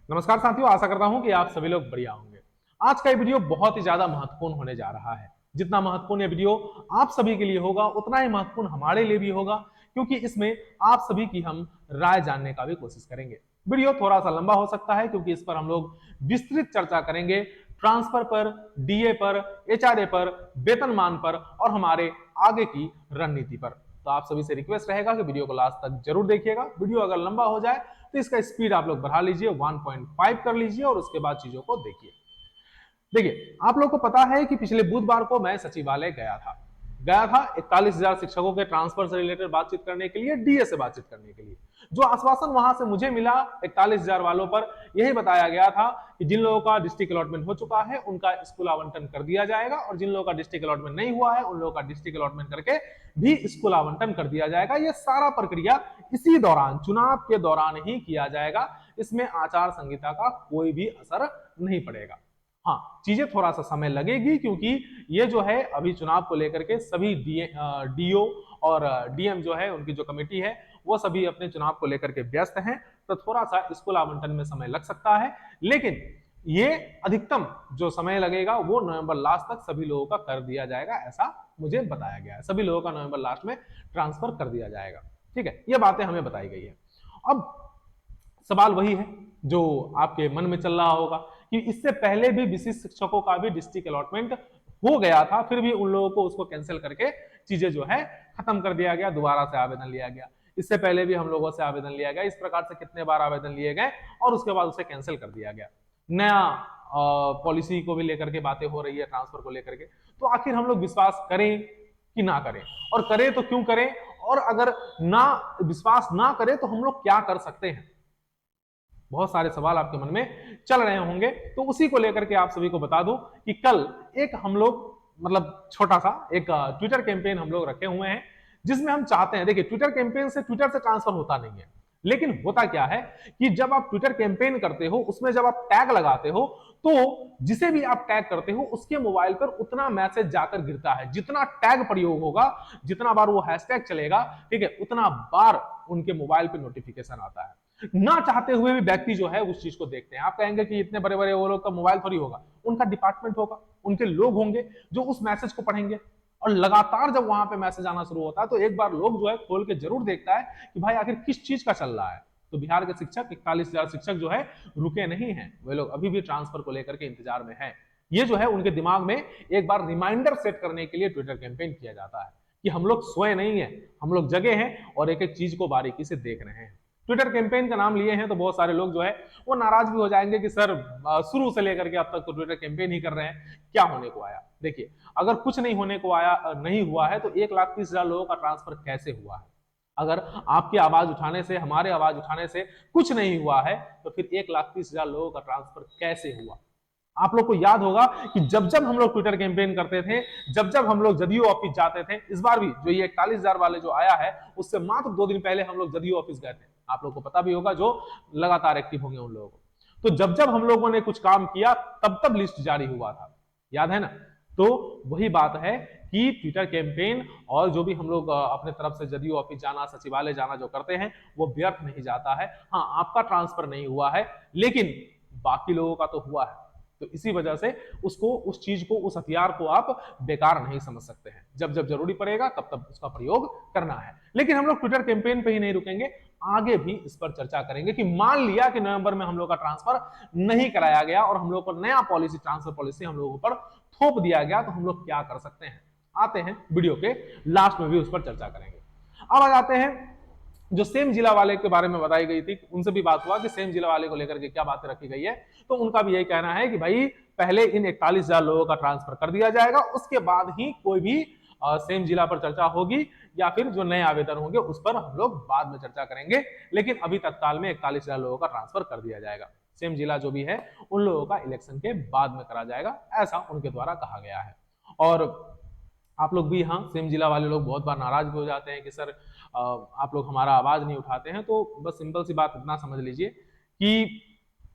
नमस्कार साथियों, आशा करता हूं कि आप सभी लोग बढ़िया होंगे। आज का ये वीडियो बहुत ही ज्यादा महत्वपूर्ण होने जा रहा है। जितना महत्वपूर्ण ये वीडियो आप सभी के लिए होगा, उतना ही महत्वपूर्ण हमारे लिए भी होगा, क्योंकि इसमें आप सभी की हम राय जानने का भी कोशिश करेंगे। वीडियो थोड़ा सा लंबा हो सकता है क्योंकि इस पर हम लोग विस्तृत चर्चा करेंगे। ट्रांसफर पर, डीए पर, एचआरए पर, वेतनमान पर और हमारे आगे की रणनीति पर। तो आप सभी से रिक्वेस्ट रहेगा कि वीडियो को लास्ट तक जरूर देखिएगा। वीडियो अगर लंबा हो जाए तो इसका स्पीड आप लोग बढ़ा लीजिए, 1.5 कर लीजिए और उसके बाद चीजों को देखिए। देखिए, आप लोग को पता है कि पिछले बुधवार को मैं सचिवालय गया था 41,000 शिक्षकों के ट्रांसफर से रिलेटेड बातचीत करने के लिए, डीए से बातचीत करने के लिए। जो आश्वासन वहां से मुझे मिला 41,000 वालों पर, यही बताया गया था कि जिन लोगों का डिस्ट्रिक्ट अलॉटमेंट हो चुका है उनका स्कूल आवंटन कर दिया जाएगा और जिन लोगों का डिस्ट्रिक्ट अलॉटमेंट नहीं हुआ है उन लोगों का डिस्ट्रिक्ट अलॉटमेंट करके भी स्कूल आवंटन कर दिया जाएगा। यह सारा प्रक्रिया इसी दौरान, चुनाव के दौरान ही किया जाएगा। इसमें आचार संहिता का कोई भी असर नहीं पड़ेगा। हाँ, चीजें थोड़ा सा समय लगेगी क्योंकि ये जो है अभी चुनाव को लेकर के सभी डीओ और डीएम जो है, उनकी जो कमेटी है, वो सभी अपने चुनाव को लेकर के व्यस्त हैं। तो थोड़ा सा स्कूल आवंटन में समय लग सकता है, लेकिन ये अधिकतम जो समय लगेगा वो नवंबर लास्ट तक सभी लोगों का कर दिया जाएगा, ऐसा मुझे बताया गया है। सभी लोगों का नवंबर लास्ट में ट्रांसफर कर दिया जाएगा। ठीक है, ये बातें हमें बताई गई है। अब सवाल वही है जो आपके मन में चल रहा होगा कि इससे पहले भी विशिष्ट शिक्षकों का भी डिस्ट्रिक्ट अलॉटमेंट हो गया था, फिर भी उन लोगों को उसको कैंसिल करके चीजें जो है खत्म कर दिया गया, दोबारा से आवेदन लिया गया। इससे पहले भी हम लोगों से आवेदन लिया गया, इस प्रकार से कितने बार आवेदन लिए गए और उसके बाद उसे कैंसिल कर दिया गया। नया पॉलिसी को भी लेकर के बातें हो रही है, ट्रांसफर को लेकर के। तो आखिर हम लोग विश्वास करें कि ना करें, और करें तो क्यों करें, और अगर ना विश्वास ना करें तो हम लोग क्या कर सकते हैं। बहुत सारे सवाल आपके मन में चल रहे होंगे, तो उसी को लेकर के आप सभी को बता दूं कि कल एक हम लोग, मतलब छोटा सा एक ट्विटर कैंपेन हम लोग रखे हुए हैं, जिसमें हम चाहते हैं, देखिए ट्विटर कैंपेन से ट्विटर से ट्रांसफर होता नहीं है, लेकिन होता क्या है कि जब आप ट्विटर कैंपेन करते हो, उसमें जब आप टैग लगाते हो, तो जिसे भी आप टैग करते हो उसके मोबाइल पर उतना मैसेज जाकर गिरता है, जितना टैग प्रयोग होगा, जितना बार वो हैशटैग चलेगा, ठीक है, उतना बार उनके मोबाइल पे नोटिफिकेशन आता है। ना चाहते हुए भी व्यक्ति जो है उस चीज को देखते हैं। आप कहेंगे कि इतने बड़े बड़े वो लोग का मोबाइल थोड़ी होगा, उनका डिपार्टमेंट होगा, उनके लोग होंगे जो उस मैसेज को पढ़ेंगे। और लगातार जब वहां पे मैसेज आना शुरू होता है तो एक बार लोग जो है खोल के जरूर देखता है कि भाई आखिर किस चीज का चल रहा है। तो बिहार के शिक्षक, 41,000 शिक्षक जो है रुके नहीं है, वे लोग अभी भी ट्रांसफर को लेकर के इंतजार में है। ये जो है उनके दिमाग में एक बार रिमाइंडर सेट करने के लिए ट्विटर कैंपेन किया जाता है कि हम लोग सोए नहीं है, हम लोग जगे हैं और एक एक चीज को बारीकी से देख रहे हैं। ट्विटर कैंपेन का नाम लिए हैं तो बहुत सारे लोग जो है वो नाराज भी हो जाएंगे कि सर शुरू से लेकर के अब तक तो ट्विटर कैंपेन ही कर रहे हैं, क्या होने को आया। देखिए, अगर कुछ नहीं होने को आया, नहीं हुआ है, तो 1,30,000 लोगों का ट्रांसफर कैसे हुआ है। अगर आपकी आवाज उठाने से, हमारे आवाज उठाने से कुछ नहीं हुआ है, तो फिर 1,30,000 लोगों का ट्रांसफर कैसे हुआ। आप लोग को याद होगा कि जब जब हम लोग ट्विटर कैंपेन करते थे, जब जब हम लोग जदयू ऑफिस जाते थे, इस बार भी जो ये 41,000 वाले जो आया है, उससे मात्र 2 दिन पहले हम लोग जदयू ऑफिस गए थे। आप लोग को पता भी होगा जो लगातार एक्टिव होंगे उन लोगों को। तो जब जब हम लोगों ने कुछ काम किया तब तब लिस्ट जारी हुआ था, याद है ना। तो वही बात है कि ट्विटर कैंपेन और जो भी हम लोग अपने तरफ से जदयू ऑफिस जाना, सचिवालय जाना जो करते हैं, वो व्यर्थ नहीं जाता है। हाँ, आपका ट्रांसफर नहीं हुआ है, लेकिन बाकी लोगों का तो हुआ है। तो इसी वजह से उसको, उस चीज को, उस हथियार को आप बेकार नहीं समझ सकते हैं। जब जब जरूरी पड़ेगा तब तब उसका प्रयोग करना है। लेकिन हम लोग ट्विटर कैंपेन पे ही नहीं रुकेंगे, आगे भी इस पर चर्चा करेंगे कि मान लिया कि नवंबर में हम लोग का ट्रांसफर नहीं कराया गया और हम लोग को नया पॉलिसी, ट्रांसफर पॉलिसी हम लोगों पर थोप दिया गया, तो हम लोग क्या कर सकते हैं। आते हैं वीडियो के लास्ट में भी उस पर चर्चा करेंगे। अब आ जाते हैं जो सेम जिला वाले के बारे में बताई गई थी, उनसे भी बात हुआ कि सेम जिला वाले को लेकर के क्या बातें रखी गई है। तो उनका भी यही कहना है कि भाई पहले इन 41,000 लोगों का ट्रांसफर कर दिया जाएगा, उसके बाद ही कोई भी सेम जिला पर चर्चा होगी, या फिर जो नए आवेदन होंगे उस पर हम लोग बाद में चर्चा करेंगे। लेकिन अभी तत्काल में 41,000 लोगों का ट्रांसफर कर दिया जाएगा। सेम जिला जो भी है उन लोगों का इलेक्शन के बाद में करा जाएगा, ऐसा उनके द्वारा कहा गया है। और आप लोग भी, हाँ, सेम जिला वाले लोग बहुत बार नाराज भी हो जाते हैं कि सर आप लोग हमारा आवाज नहीं उठाते हैं। तो बस सिंपल सी बात इतना समझ लीजिए कि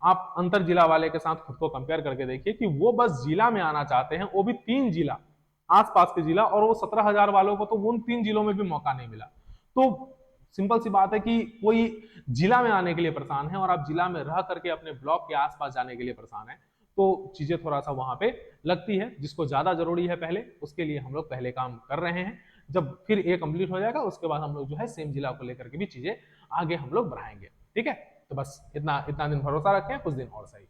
आप अंतर जिला वाले के साथ खुद को कंपेयर करके देखिए कि वो बस जिला में आना चाहते हैं, वो भी 3 जिला, आसपास के जिला, और वो 17,000 वालों को तो उन 3 जिलों में भी मौका नहीं मिला। तो सिंपल सी बात है कि कोई जिला में आने के लिए परेशान है और आप जिला में रह करके अपने ब्लॉक के आसपास जाने के लिए परेशान है, तो चीजें थोड़ा सा वहां पे लगती है। जिसको ज्यादा जरूरी है पहले, उसके लिए हम लोग पहले काम कर रहे हैं। जब फिर ये कंप्लीट हो जाएगा उसके बाद हम लोग जो है सेम जिला को लेकर के भी चीजें आगे हम लोग बढ़ाएंगे। ठीक है, तो बस इतना इतना दिन भरोसा रखें, कुछ दिन और सही।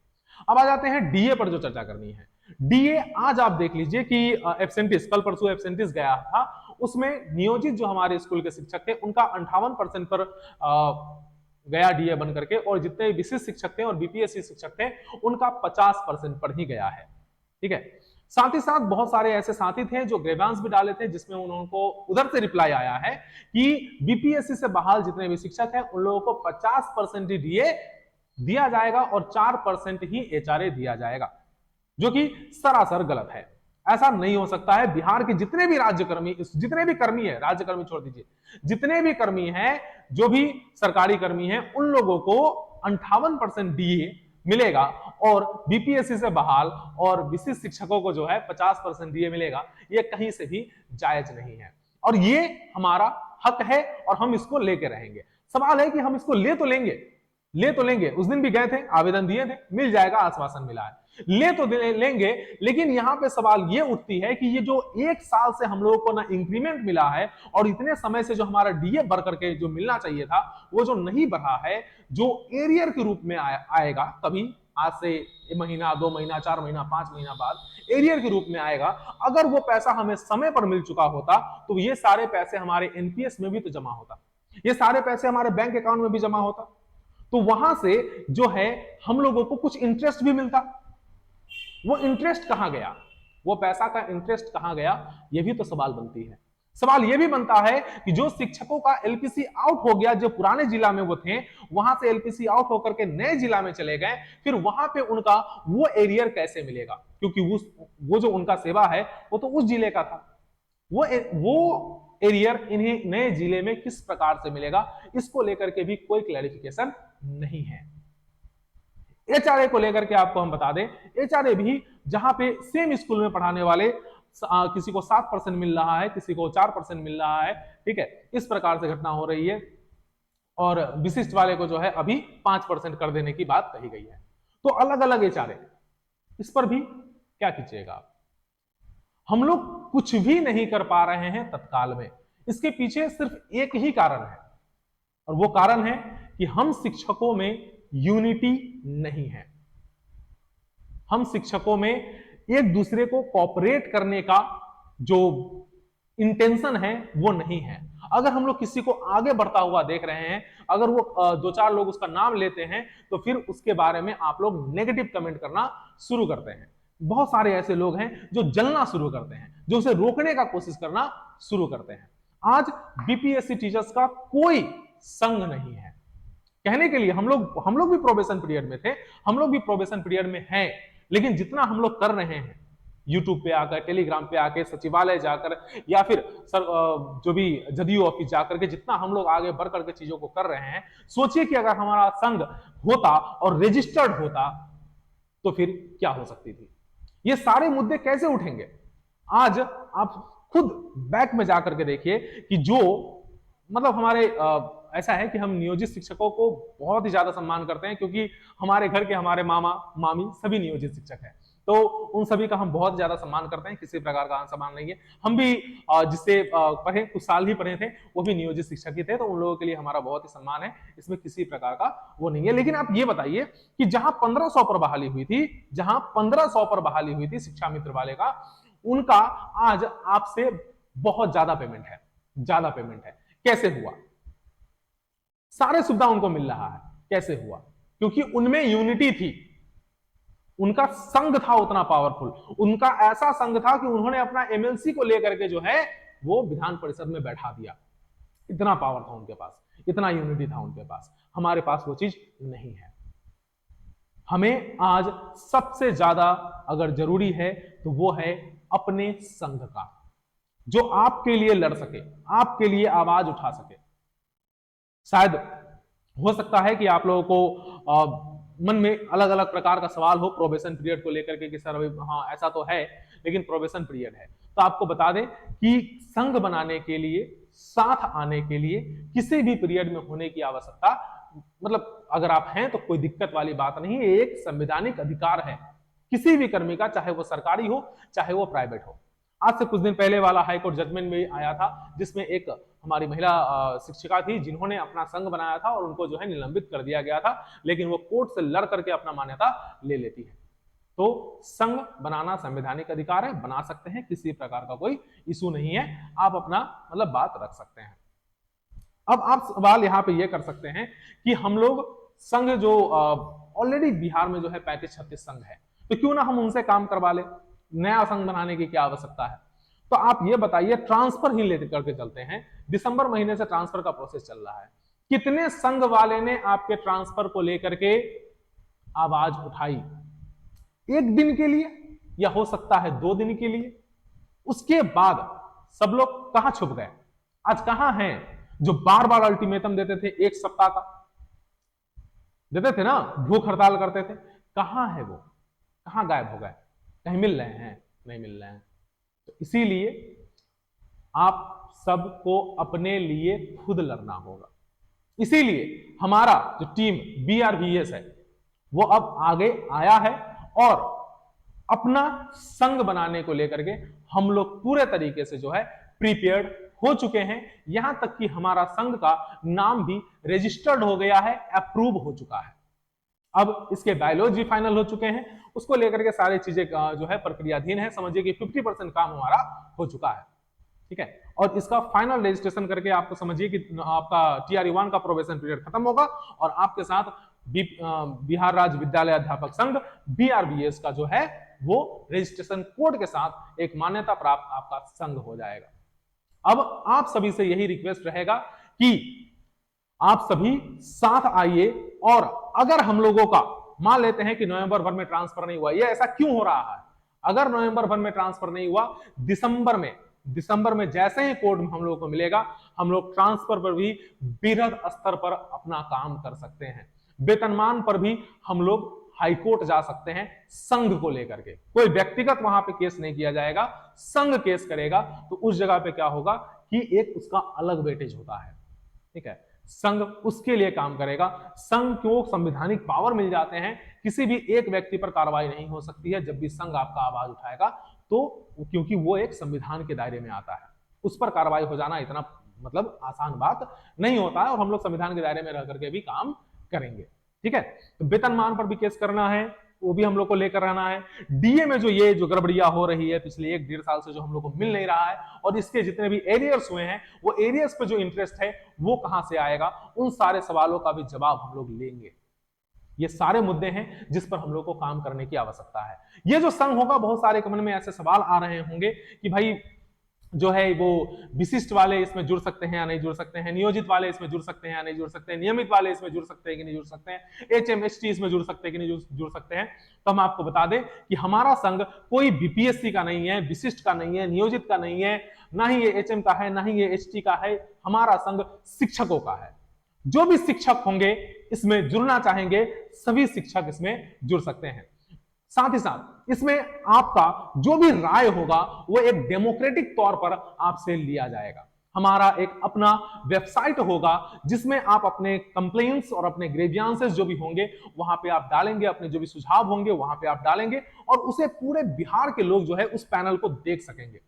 अब आ जाते हैं डीए पर जो चर्चा करनी है। डीए आज आप देख लीजिए कि एब्सेंटिस, कल परसों एब्सेंटिस गया था, उसमें नियोजित जो हमारे स्कूल के शिक्षक थे उनका 58% पर गया डीए बन करके, और जितने विशिष्ट शिक्षक थे और बीपीएससी शिक्षक थे उनका 50% पर ही गया है। ठीक है, साथ ही साथ बहुत सारे ऐसे साथी थे जो ग्रेवांस भी डाले थे, जिसमें उनको उधर से रिप्लाई आया है कि बीपीएससी से बहाल जितने भी शिक्षक हैं उन लोगों को 50% ही डीए दिया जाएगा और 4% ही एचआरए दिया जाएगा, जो कि सरासर गलत है। ऐसा नहीं हो सकता है। बिहार के जितने भी राज्यकर्मी, जितने भी कर्मी है, राज्यकर्मी छोड़ दीजिए, जितने भी कर्मी हैं, जो भी सरकारी कर्मी हैं, उन लोगों को 58% डीए मिलेगा और बीपीएससी से बहाल और विशिष्ट शिक्षकों को जो है 50% डीए मिलेगा। ये कहीं से भी जायज नहीं है और ये हमारा हक है और हम इसको लेके रहेंगे। सवाल है कि हम इसको ले तो लेंगे। उस दिन भी गए थे, आवेदन दिए थे, मिल जाएगा, आश्वासन मिला है, ले तो लेंगे। लेकिन यहां पे सवाल ये उठती है कि ये जो 1 साल से हम लोगों को ना इंक्रीमेंट मिला है और इतने समय से जो हमारा डीए बढ़ करके जो मिलना चाहिए था वो जो नहीं बढ़ा है, जो एरियर के रूप में आएगा, कभी आज से 1 महीना, 2 महीना, 4 महीना, 5 महीना बाद एरियर के रूप में आएगा। अगर वो पैसा हमें समय पर मिल चुका होता तो ये सारे पैसे हमारे एनपीएस में भी तो जमा होता, ये सारे पैसे हमारे बैंक अकाउंट में भी जमा होता, तो वहां से जो है हम लोगों को कुछ इंटरेस्ट भी मिलता। वो इंटरेस्ट कहां गया, वो पैसा का इंटरेस्ट कहां गया, ये भी तो सवाल बनती है। सवाल ये भी बनता है कि जो शिक्षकों का एलपीसी आउट हो गया, जो पुराने जिला में वो थे, वहां से एलपीसी आउट होकर के नए जिला में चले गए, फिर वहां पे उनका वो एरियर कैसे मिलेगा, क्योंकि वो जो उनका सेवा है वो तो उस जिले का था। वो एरियर इन्हें नए जिले में किस प्रकार से मिलेगा, इसको लेकर के भी कोई क्लैरिफिकेशन नहीं है। एचआरए को लेकर के आपको हम बता दें, एचआरए भी जहां पे सेम स्कूल में पढ़ाने वाले किसी को 7% मिल रहा है, किसी को 4% मिल रहा है, ठीक है, इस प्रकार से घटना हो रही है, और विशिष्ट वाले को जो है अभी 5% कर देने की बात कही गई है। तो अलग अलग एचआरए, इस पर भी क्या कीजिएगा आप। हम लोग कुछ भी नहीं कर पा रहे हैं तत्काल में, इसके पीछे सिर्फ एक ही कारण है, और वो कारण है कि हम शिक्षकों में यूनिटी नहीं है। हम शिक्षकों में एक दूसरे को कोऑपरेट करने का जो इंटेंशन है वो नहीं है। अगर हम लोग किसी को आगे बढ़ता हुआ देख रहे हैं, अगर वो 2-4 लोग उसका नाम लेते हैं तो फिर उसके बारे में आप लोग नेगेटिव कमेंट करना शुरू करते हैं। बहुत सारे ऐसे लोग हैं जो जलना शुरू करते हैं, जो उसे रोकने का कोशिश करना शुरू करते हैं। आज बीपीएससी टीचर्स का कोई संघ नहीं है। कहने के लिए हम लोग भी प्रोबेशन पीरियड में थे, हम लोग भी प्रोबेशन पीरियड में हैं, लेकिन जितना हम लोग कर रहे हैं यूट्यूब पे आकर, टेलीग्राम पे आकर, सचिवालय जाकर, या फिर जो भी जदयू ऑफिस जाकर के जितना हम लोग आगे बढ़ करके चीजों को कर रहे हैं, सोचिए कि अगर हमारा संघ होता और रजिस्टर्ड होता तो फिर क्या हो सकती थी। ये सारे मुद्दे कैसे उठेंगे। आज आप खुद बैक में जाकर के देखिए कि जो मतलब हमारे ऐसा है कि हम नियोजित शिक्षकों को बहुत ही ज्यादा सम्मान करते हैं, क्योंकि हमारे घर के हमारे मामा मामी सभी नियोजित शिक्षक हैं, तो उन सभी का हम बहुत ज्यादा सम्मान करते हैं, किसी प्रकार का सम्मान नहीं है। हम भी जिससे पढ़े, कुछ साल ही पढ़े थे, वो भी नियोजित शिक्षक ही थे, तो उन लोगों के लिए हमारा बहुत ही सम्मान है, इसमें किसी प्रकार का वो नहीं है। लेकिन आप ये बताइए कि जहां 1500 पर बहाली हुई थी, जहां 1500 पर बहाली हुई थी शिक्षा मित्र वाले का, उनका आज आपसे बहुत ज्यादा पेमेंट है, कैसे हुआ। सारे सुविधा उनको मिल रहा है, कैसे हुआ, क्योंकि उनमें यूनिटी थी, उनका संघ था उतना पावरफुल, उनका ऐसा संघ था कि उन्होंने अपना एमएलसी को लेकर के जो है वो विधान परिषद में बैठा दिया। इतना पावर था उनके पास, इतना यूनिटी था उनके पास। हमारे पास वो चीज नहीं है। हमें आज सबसे ज्यादा अगर जरूरी है तो वो है अपने संघ का, जो आपके लिए लड़ सके, आपके लिए आवाज उठा सके। शायद हो सकता है कि आप लोगों को मन में अलग अलग प्रकार का सवाल हो प्रोबेशन पीरियड को लेकर के कि सर हाँ ऐसा तो है, लेकिन प्रोबेशन पीरियड है, तो आपको बता दें कि संघ बनाने के लिए साथ आने के लिए किसी भी पीरियड में होने की आवश्यकता, मतलब अगर आप हैं तो कोई दिक्कत वाली बात नहीं है। एक संवैधानिक अधिकार है किसी भी कर्मी का, चाहे वो सरकारी हो चाहे वो प्राइवेट हो। आज से कुछ दिन पहले वाला हाईकोर्ट जजमेंट में आया था, जिसमें एक हमारी महिला शिक्षिका थी जिन्होंने अपना संघ बनाया था और उनको जो है निलंबित कर दिया गया था, लेकिन वो कोर्ट से लड़ करके अपना मान्यता ले लेती है। तो संघ बनाना संवैधानिक अधिकार है, बना सकते हैं, किसी प्रकार का कोई इशू नहीं है, आप अपना मतलब बात रख सकते हैं। अब आप सवाल यहां पे ये कर सकते हैं कि हम लोग संघ जो ऑलरेडी बिहार में जो है 35-36 संघ है, तो क्यों ना हम उनसे काम करवा ले, नया संघ बनाने की क्या आवश्यकता है। तो आप ये बताइए, ट्रांसफर ही लेकर करके चलते हैं, दिसंबर महीने से ट्रांसफर का प्रोसेस चल रहा है, कितने संघ वाले ने आपके ट्रांसफर को लेकर के आवाज उठाई? एक दिन के लिए या हो सकता है 2 दिन के लिए, उसके बाद सब लोग कहां छुप गए? आज कहां हैं जो बार बार अल्टीमेटम देते थे, 1 सप्ताह का देते थे ना, भूख हड़ताल करते थे, कहां है वो? कहां गायब हो गए? कहीं मिल रहे हैं? नहीं मिल रहे हैं। तो इसीलिए आप सबको अपने लिए खुद लड़ना होगा। इसीलिए हमारा जो टीम BRVS है वो अब आगे आया है और अपना संघ बनाने को लेकर के हम लोग पूरे तरीके से जो है प्रिपेयर्ड हो चुके हैं। यहां तक कि हमारा संघ का नाम भी रजिस्टर्ड हो गया है, अप्रूव हो चुका है। अब इसके बायोलॉजी भी फाइनल हो चुके हैं, उसको लेकर के सारी चीजें जो है प्रक्रियाधीन है। समझिए कि 50% काम हमारा हो चुका है, ठीक है। और इसका फाइनल रजिस्ट्रेशन करके आपको समझिए कि आपका TRE1 का प्रोबेशन पीरियड खत्म होगा और आपके साथ बिहार राज्य विद्यालय अध्यापक संघ BRVS का जो है वो रजिस्ट्रेशन कोड के साथ एक मान्यता प्राप्त आपका संघ हो जाएगा। अब आप सभी से यही रिक्वेस्ट रहेगा कि आप सभी साथ आइए, और अगर हम लोगों का मान लेते हैं कि नवंबर भर में ट्रांसफर नहीं हुआ, ये ऐसा क्यों हो रहा है? अगर नवंबर भर में ट्रांसफर नहीं हुआ, दिसंबर में जैसे ही कोड हम लोगों को मिलेगा, हम लोग ट्रांसफर पर भी बृहद स्तर पर अपना काम कर सकते हैं। वेतनमान पर भी हम लोग हाईकोर्ट जा सकते हैं संघ को लेकर के। कोई व्यक्तिगत वहां पे केस नहीं किया जाएगा, संघ केस करेगा, तो उस जगह पे क्या होगा कि एक उसका अलग वेटेज होता है, ठीक है। संघ उसके लिए काम करेगा। संघ को संवैधानिक पावर मिल जाते हैं, किसी भी एक व्यक्ति पर कार्रवाई नहीं हो सकती है जब भी संघ आपका आवाज उठाएगा, तो क्योंकि वो एक संविधान के दायरे में आता है, उस पर कार्रवाई हो जाना इतना मतलब आसान बात नहीं होता है, और हम लोग संविधान के दायरे में रह करके भी काम करेंगे, ठीक है। तो वेतनमान पर भी केस करना है, वो भी हम लोग को लेकर रहना है। DA में ये जो गड़बड़ियां हो रही है पिछले 1-1.5 साल से, जो हम लोग को मिल नहीं रहा है, और इसके जितने भी एरियर्स हुए हैं, वो एरियर्स पे जो इंटरेस्ट है वो कहां से आएगा, उन सारे सवालों का भी जवाब हम लोग लेंगे। ये सारे मुद्दे हैं जिस पर हम लोग को काम करने की आवश्यकता है। ये जो संघ होगा, बहुत सारे मन में ऐसे सवाल आ रहे होंगे कि भाई जो है वो विशिष्ट वाले इसमें जुड़ सकते हैं या नहीं जुड़ सकते हैं, नियोजित वाले इसमें जुड़ सकते हैं या नहीं जुड़ सकते हैं, नियमित वाले इसमें जुड़ सकते हैं कि नहीं जुड़ सकते हैं, HMHT इसमें जुड़ सकते हैं कि नहीं जुड़ सकते हैं। तो हम आपको बता दें कि हमारा संघ कोई BPSC का नहीं है, विशिष्ट का नहीं है, नियोजित का नहीं है, ना ही ये HM का है, ना ही ये HT का है। हमारा संघ शिक्षकों का है। जो भी शिक्षक होंगे इसमें जुड़ना चाहेंगे, सभी शिक्षक इसमें जुड़ सकते हैं। साथ ही साथ इसमें आपका जो भी राय होगा वो एक डेमोक्रेटिक तौर पर आपसे लिया जाएगा। हमारा एक अपना वेबसाइट होगा जिसमें आप अपने कंप्लेंट्स और अपने ग्रेवियांसेस जो भी होंगे वहां पे आप डालेंगे, अपने जो भी सुझाव होंगे वहां पे आप डालेंगे, और उसे पूरे बिहार के लोग जो है उस पैनल को देख सकेंगे।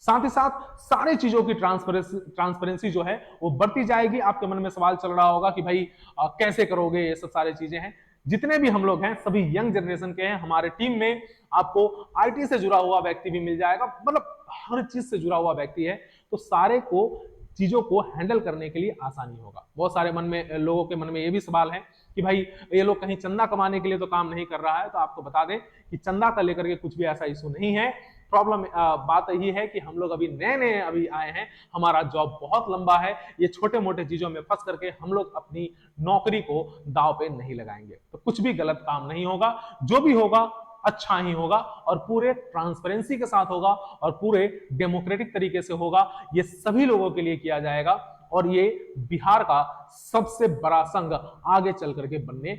साथ ही साथ सारी चीजों की ट्रांसपेरेंसी जो है वो बढ़ती जाएगी। आपके मन में सवाल चल रहा होगा कि भाई कैसे करोगे, ये सब सारी चीजें हैं। जितने भी हम लोग हैं सभी यंग जनरेशन के हैं। हमारे टीम में आपको IT से जुड़ा हुआ व्यक्ति भी मिल जाएगा, मतलब हर चीज से जुड़ा हुआ व्यक्ति है, तो सारे को चीजों को हैंडल करने के लिए आसानी होगा। बहुत सारे लोगों के मन में ये भी सवाल है कि भाई ये लोग कहीं चंदा कमाने के लिए तो काम नहीं कर रहा है। तो आपको बता दें कि चंदा का लेकर के कुछ भी ऐसा इशू नहीं है। प्रॉब्लम बात यही है कि हम लोग अभी नए अभी आए हैं, हमारा जॉब बहुत लंबा है। ये छोटे मोटे चीजों में फंस करके हम लोग अपनी नौकरी को दांव पे नहीं लगाएंगे, तो कुछ भी गलत काम नहीं होगा। जो भी होगा अच्छा ही होगा और पूरे ट्रांसपेरेंसी के साथ होगा और पूरे डेमोक्रेटिक तरीके से होगा। ये सभी लोगों के लिए किया जाएगा और ये बिहार का सबसे बड़ा संघ आगे चल करके बनने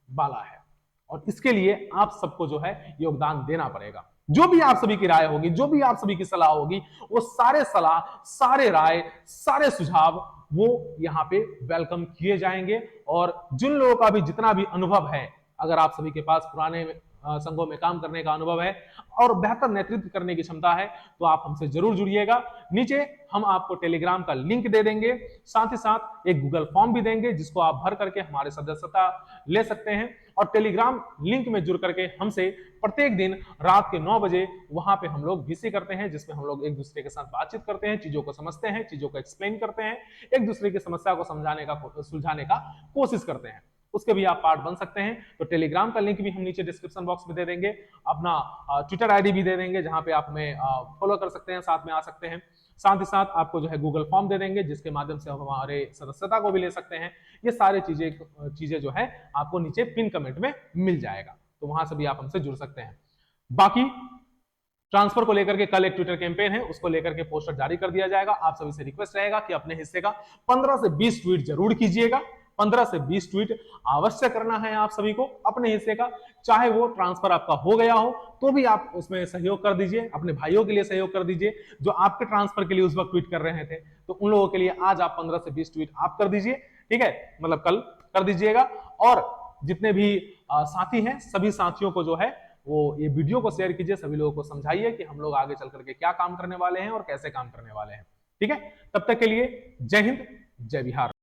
वाला है, और इसके लिए आप सबको जो है योगदान देना पड़ेगा। जो भी आप सभी की राय होगी, जो भी आप सभी की सलाह होगी, वो सारे सलाह, सारे राय, सारे सुझाव वो यहाँ पे वेलकम किए जाएंगे। और जिन लोगों का भी जितना भी अनुभव है, अगर आप सभी के पास पुराने संघों में काम करने का अनुभव है और बेहतर नेतृत्व करने की क्षमता है, तो आप हमसे जरूर जुड़िएगा। नीचे हम आपको टेलीग्राम का लिंक दे देंगे, साथ ही साथ एक गूगल फॉर्म भी देंगे जिसको आप भर करके हमारे सदस्यता ले सकते हैं। और टेलीग्राम लिंक में जुड़ करके हमसे प्रत्येक दिन रात के 9 बजे वहां पे हम लोग वीसी करते हैं, जिसमें हम लोग एक दूसरे के साथ बातचीत करते हैं, चीजों को समझते हैं, चीजों को एक्सप्लेन करते हैं, एक दूसरे की समस्या को समझाने का, सुलझाने का कोशिश करते हैं। उसके भी आप पार्ट बन सकते हैं। तो टेलीग्राम का लिंक भी हम नीचे डिस्क्रिप्शन बॉक्स में दे देंगे, अपना ट्विटर आईडी भी दे देंगे जहां पे आप हमें फॉलो कर सकते हैं, साथ में आ सकते हैं। साथ ही साथ आपको जो है गूगल फॉर्म दे देंगे जिसके माध्यम से हम हमारे सदस्यता को भी ले सकते हैं। ये सारी चीजें जो है आपको नीचे पिन कमेंट में मिल जाएगा, तो वहां से भी आप हमसे जुड़ सकते हैं। बाकी ट्रांसफर को लेकर के कल एक ट्विटर कैंपेन है, उसको लेकर के पोस्टर जारी कर दिया जाएगा। आप सभी से रिक्वेस्ट रहेगा कि अपने हिस्से का 15 से 20 ट्वीट जरूर कीजिएगा। 15 से 20 ट्वीट अवश्य करना है आप सभी को अपने हिस्से का, चाहे वो ट्रांसफर आपका हो गया हो तो भी आप उसमें सहयोग कर दीजिए, अपने भाइयों के लिए सहयोग कर दीजिए जो आपके ट्रांसफर के लिए उस वक्त ट्वीट कर रहे थे, तो उन लोगों के लिए आज आप 15 से 20 ट्वीट आप कर दीजिए, ठीक है, मतलब कल कर दीजिएगा। और जितने भी साथी हैं सभी साथियों को जो है वो ये वीडियो को शेयर कीजिए, सभी लोगों को समझाइए कि हम लोग आगे चल करके क्या काम करने वाले हैं और कैसे काम करने वाले हैं, ठीक है। तब तक के लिए जय हिंद, जय बिहार।